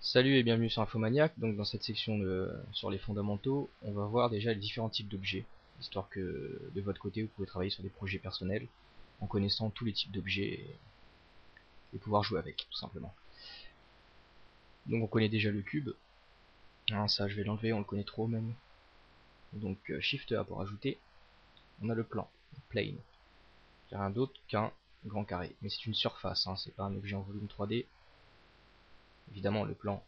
Salut et bienvenue sur Infomaniac. Donc dans cette section sur les fondamentaux, on va voir déjà les différents types d'objets, histoire que de votre côté vous pouvez travailler sur des projets personnels en connaissant tous les types d'objets et pouvoir jouer avec tout simplement. Donc on connaît déjà le cube, hein, ça je vais l'enlever, on le connaît trop même. Donc Shift A pour ajouter, on a le plan, le plane, qui est rien d'autre qu'un grand carré, mais c'est une surface, hein, c'est pas un objet en volume 3D. Évidemment le plan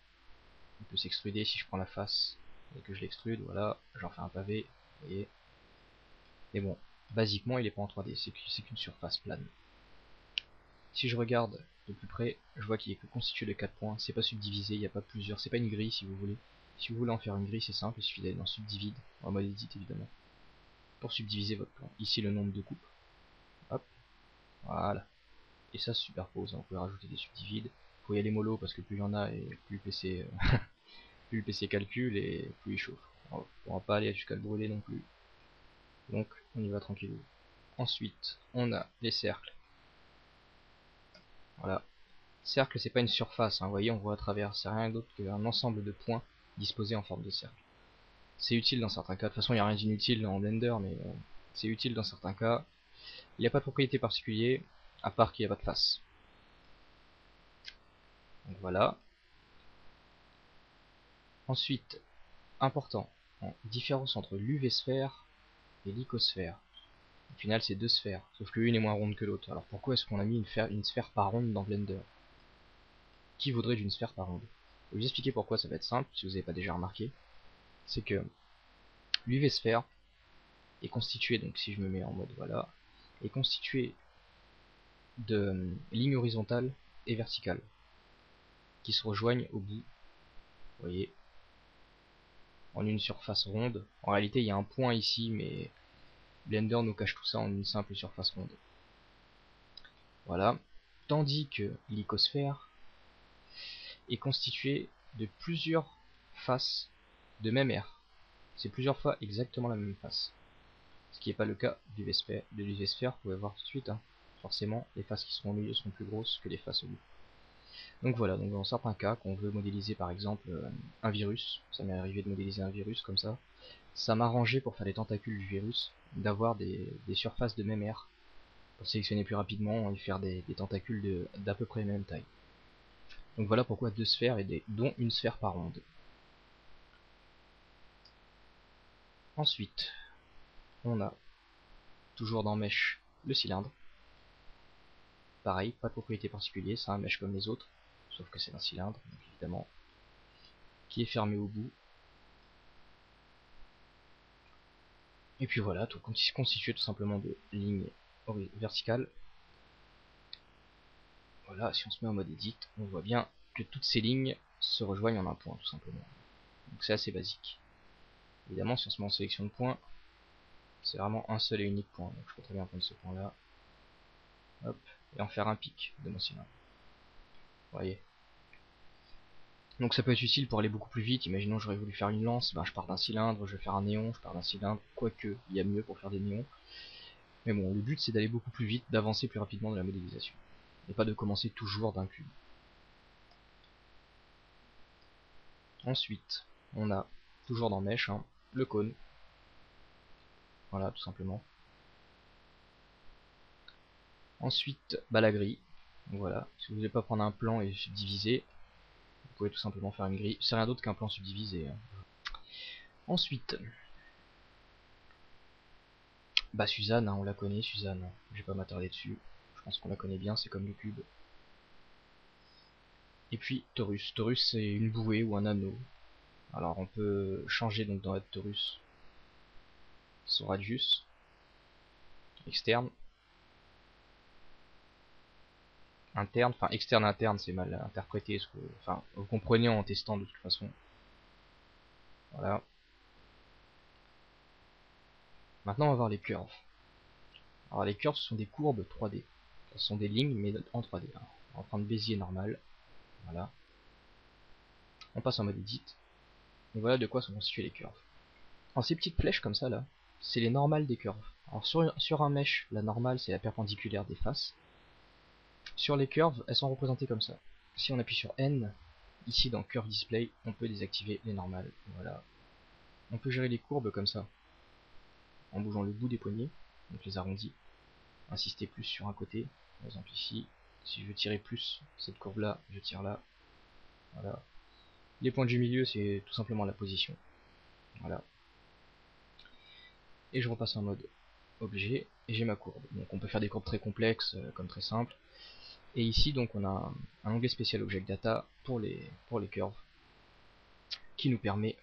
il peut s'extruder si je prends la face et que je l'extrude, voilà, j'en fais un pavé, vous voyez. Mais bon, basiquement il est pas en 3D, c'est qu'une surface plane. Si je regarde de plus près, je vois qu'il est que constitué de 4 points, c'est pas subdivisé, il n'y a pas plusieurs, c'est pas une grille si vous voulez. Si vous voulez en faire une grille, c'est simple, il suffit d'aller dans Subdivide, en mode Edit évidemment, pour subdiviser votre plan. Ici le nombre de coupes, hop, voilà. Et ça se superpose, hein. Vous pouvez rajouter des subdivides. Faut y aller mollo parce que plus il y en a et plus plus le PC calcule et plus il chauffe. On pourra pas aller jusqu'à le brûler non plus. Donc on y va tranquille. Ensuite, on a les cercles. Voilà. Cercle, c'est pas une surface, hein. Vous voyez, on voit à travers. C'est rien d'autre qu'un ensemble de points disposés en forme de cercle. C'est utile dans certains cas. De toute façon, il n'y a rien d'inutile en Blender, mais c'est utile dans certains cas. Il n'y a pas de propriété particulière, à part qu'il n'y a pas de face. Donc voilà. Ensuite, important, différence entre l'UV-sphère et l'icosphère. Au final, c'est deux sphères, sauf que l'une est moins ronde que l'autre. Alors pourquoi est-ce qu'on a mis une sphère pas ronde dans Blender? Qui voudrait d'une sphère pas ronde? Je vais vous expliquer pourquoi, ça va être simple, si vous n'avez pas déjà remarqué. C'est que l'UV-sphère est constituée, donc si je me mets en mode voilà, est constituée de lignes horizontales et verticales qui se rejoignent au bout, vous voyez, en une surface ronde. En réalité, il y a un point ici, mais Blender nous cache tout ça en une simple surface ronde. Voilà. Tandis que l'icosphère est constituée de plusieurs faces de même aire. C'est plusieurs fois exactement la même face. Ce qui n'est pas le cas de l'UV-sphère, vous pouvez voir tout de suite. Hein. Forcément, les faces qui seront au milieu sont plus grosses que les faces au bout. Donc voilà, donc dans certains cas, quand on veut modéliser par exemple un virus, ça m'est arrivé de modéliser un virus comme ça m'arrangeait pour faire les tentacules du virus, d'avoir des surfaces de même aire, pour sélectionner plus rapidement et faire des tentacules d'à peu près même taille. Donc voilà pourquoi deux sphères dont une sphère par ronde. Ensuite, on a, toujours dans Mesh, le cylindre. Pareil, pas de propriété particulière, c'est un mesh comme les autres, sauf que c'est un cylindre, donc évidemment, qui est fermé au bout. Et puis voilà, tout constitué tout simplement de lignes verticales. Voilà, si on se met en mode edit, on voit bien que toutes ces lignes se rejoignent en un point, tout simplement. Donc c'est assez basique. Évidemment, si on se met en sélection de points, c'est vraiment un seul et unique point. Donc je peux très bien prendre ce point là, hop, et en faire un pic de mon cylindre. Vous voyez. Donc ça peut être utile pour aller beaucoup plus vite. Imaginons j'aurais voulu faire une lance, ben je pars d'un cylindre, je vais faire un néon, je pars d'un cylindre, quoique il y a mieux pour faire des néons. Mais bon, le but c'est d'aller beaucoup plus vite, d'avancer plus rapidement dans la modélisation. Et pas de commencer toujours d'un cube. Ensuite, on a, toujours dans Mesh, hein, le cône. Voilà, tout simplement. Ensuite, bah, la grille. Donc voilà, si vous ne voulez pas prendre un plan et subdiviser, vous pouvez tout simplement faire une grille. C'est rien d'autre qu'un plan subdivisé. Hein. Ensuite, bah Suzanne, hein, on la connaît, Suzanne. Je vais pas m'attarder dessus. Je pense qu'on la connaît bien, c'est comme le cube. Et puis torus. Torus c'est une bouée ou un anneau. Alors on peut changer donc dans notre torus son radius externe, interne, enfin externe interne c'est mal interprété, enfin vous comprenez en testant de toute façon. Voilà. Maintenant on va voir les curves. Alors les curves ce sont des courbes 3D. Ce sont des lignes mais en 3D. Hein. On va prendre Bézier normal. Voilà. On passe en mode edit. Et voilà de quoi sont constituées les curves. Alors ces petites flèches comme ça là, c'est les normales des curves. Alors sur un mesh, la normale c'est la perpendiculaire des faces. Sur les curves, elles sont représentées comme ça. Si on appuie sur N, ici dans Curve Display, on peut désactiver les normales. Voilà. On peut gérer les courbes comme ça, en bougeant le bout des poignets, donc les arrondis. Insister plus sur un côté, par exemple ici. Si je veux tirer plus cette courbe là, je tire là. Voilà. Les points du milieu, c'est tout simplement la position. Voilà. Et je repasse en mode objet et j'ai ma courbe. Donc on peut faire des courbes très complexes comme très simples. Et ici donc on a un onglet spécial Object Data pour les curves qui nous permet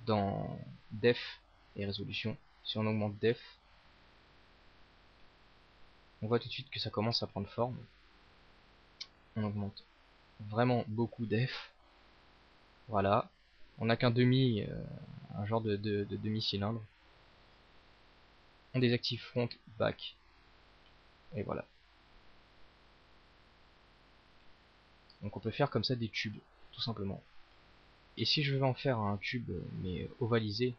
dans Def et résolution, si on augmente Def, on voit tout de suite que ça commence à prendre forme. On augmente vraiment beaucoup Def. Voilà. On n'a qu'un demi, un genre de demi-cylindre. On désactive front, back. Et voilà. Donc on peut faire comme ça des tubes, tout simplement. Et si je veux en faire un tube, mais ovalisé,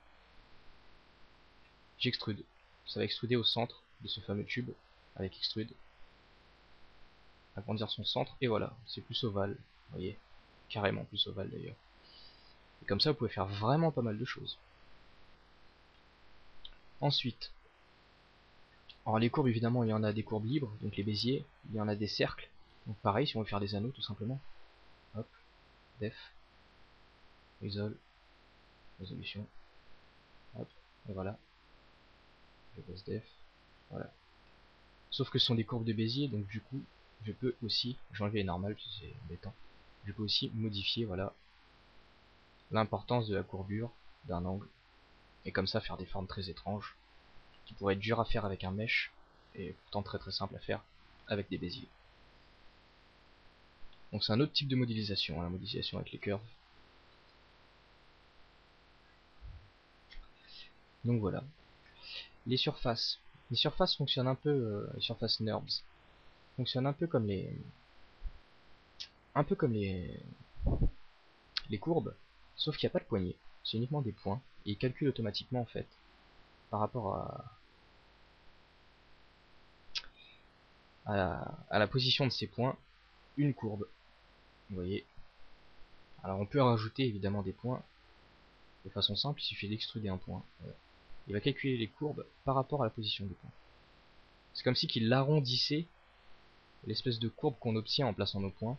j'extrude. Ça va extruder au centre de ce fameux tube, avec extrude. Agrandir son centre, et voilà, c'est plus ovale. Vous voyez, carrément plus ovale d'ailleurs. Et comme ça, vous pouvez faire vraiment pas mal de choses. Ensuite, alors les courbes, évidemment, il y en a des courbes libres, donc les béziers, il y en a des cercles. Donc pareil, si on veut faire des anneaux, tout simplement. Hop, def, isole, résolution, hop, et voilà. Je passe def, voilà. Sauf que ce sont des courbes de Bézier, donc du coup, je peux aussi, j'ai enlevé les normales, parce que c'est embêtant, je peux aussi modifier, voilà, l'importance de la courbure d'un angle, et comme ça faire des formes très étranges, qui pourraient être dures à faire avec un mesh, et pourtant très très simple à faire avec des Béziers. Donc c'est un autre type de modélisation, hein, la modélisation avec les curves. Donc voilà. Les surfaces. Les surfaces fonctionnent un peu, les surfaces NURBS, fonctionnent un peu comme les courbes, sauf qu'il n'y a pas de poignée, c'est uniquement des points, et il calcule automatiquement en fait, par rapport à la position de ces points, une courbe. Vous voyez. Alors on peut rajouter évidemment des points de façon simple, il suffit d'extruder un point. Il va calculer les courbes par rapport à la position des points. C'est comme si qu'il arrondissait l'espèce de courbe qu'on obtient en plaçant nos points,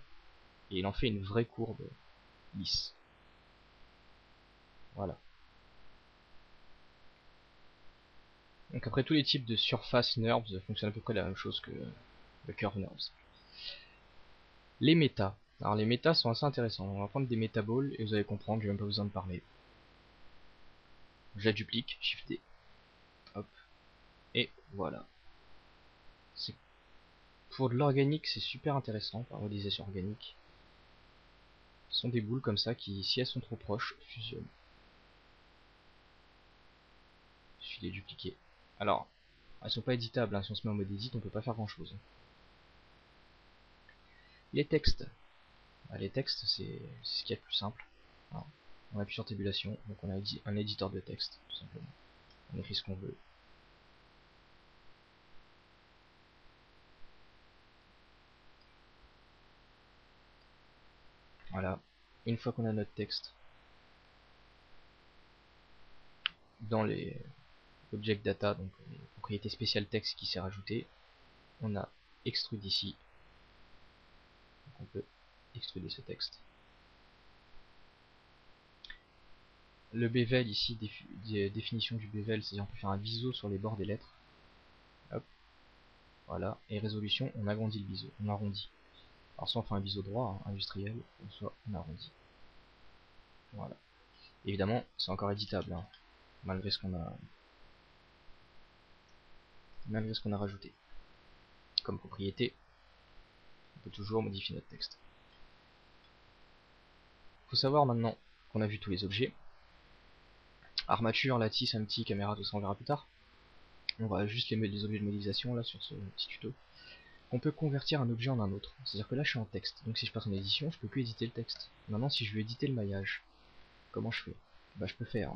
et il en fait une vraie courbe lisse. Voilà. Donc après tous les types de surface NURBS fonctionnent à peu près la même chose que le curve NURBS. Les méta. Alors les méta sont assez intéressants. On va prendre des métaballs et vous allez comprendre, j'ai même pas besoin de parler. Je la duplique, Shift D. Hop. Et voilà. Pour de l'organique, c'est super intéressant, par modélisation organique. Ce sont des boules comme ça qui, si elles sont trop proches, fusionnent. Il suffit de les dupliquer. Alors, elles sont pas éditables, hein. Si on se met en mode edit, on peut pas faire grand chose. Les textes. Les textes, c'est ce qu'il y a de plus simple. Alors, on appuie sur tabulation, donc on a un éditeur de texte, tout simplement. On écrit ce qu'on veut. Voilà. Une fois qu'on a notre texte dans les object data, donc les propriétés spéciales texte qui s'est rajouté, on a extrude ici. Donc on peut extruder ce texte. Le bevel ici, définition du bevel, c'est-à-dire on peut faire un biseau sur les bords des lettres. Hop, voilà. Et résolution, on agrandit le biseau, on arrondit. Alors soit on fait un biseau droit, hein, industriel, ou soit on arrondit. Voilà. Évidemment, c'est encore éditable, hein, malgré ce qu'on a rajouté. Comme propriété, on peut toujours modifier notre texte. Faut savoir maintenant qu'on a vu tous les objets. Armature, lattice, empty, caméra, tout ça on verra plus tard. On va juste les objets de modélisation là sur ce petit tuto. On peut convertir un objet en un autre. C'est-à-dire que là je suis en texte, donc si je passe en édition, je peux plus éditer le texte. Maintenant si je veux éditer le maillage, comment je fais? Bah je peux faire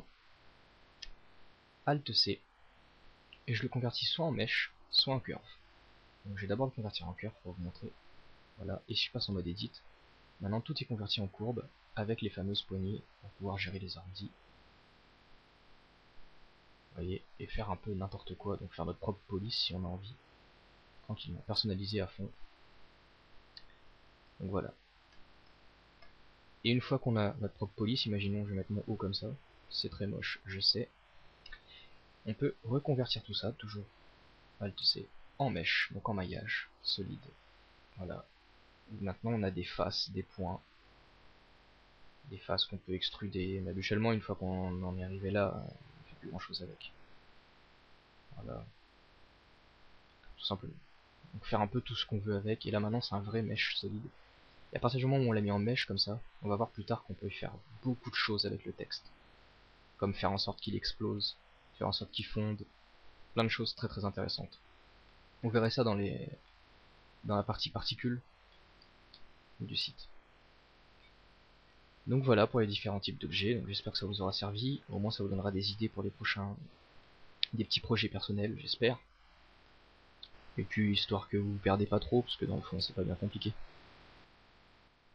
Alt C, et je le convertis soit en mesh, soit en curve. Donc je vais d'abord le convertir en curve pour vous montrer. Voilà, et si je passe en mode edit, Maintenant tout est converti en courbe avec les fameuses poignées pour pouvoir gérer les arrondis. Vous voyez, et faire un peu n'importe quoi, donc faire notre propre police si on a envie, tranquillement, personnalisé à fond. Donc voilà. Et une fois qu'on a notre propre police, imaginons je vais mettre mon haut comme ça, c'est très moche, je sais. On peut reconvertir tout ça, toujours Alt-C, en mèche, donc en maillage solide. Voilà. Maintenant on a des faces, des points, des faces qu'on peut extruder, mais habituellement une fois qu'on en est arrivé là, on fait plus grand chose avec. Voilà, tout simplement. Donc faire un peu tout ce qu'on veut avec, et là maintenant c'est un vrai mesh solide. Et à partir du moment où on l'a mis en mesh comme ça, on va voir plus tard qu'on peut faire beaucoup de choses avec le texte. Comme faire en sorte qu'il explose, faire en sorte qu'il fonde, plein de choses très très intéressantes. On verrait ça dans la partie particules du site. Donc voilà pour les différents types d'objets, j'espère que ça vous aura servi, au moins ça vous donnera des idées pour les prochains, des petits projets personnels, j'espère. Et puis histoire que vous vous perdez pas trop, parce que dans le fond c'est pas bien compliqué.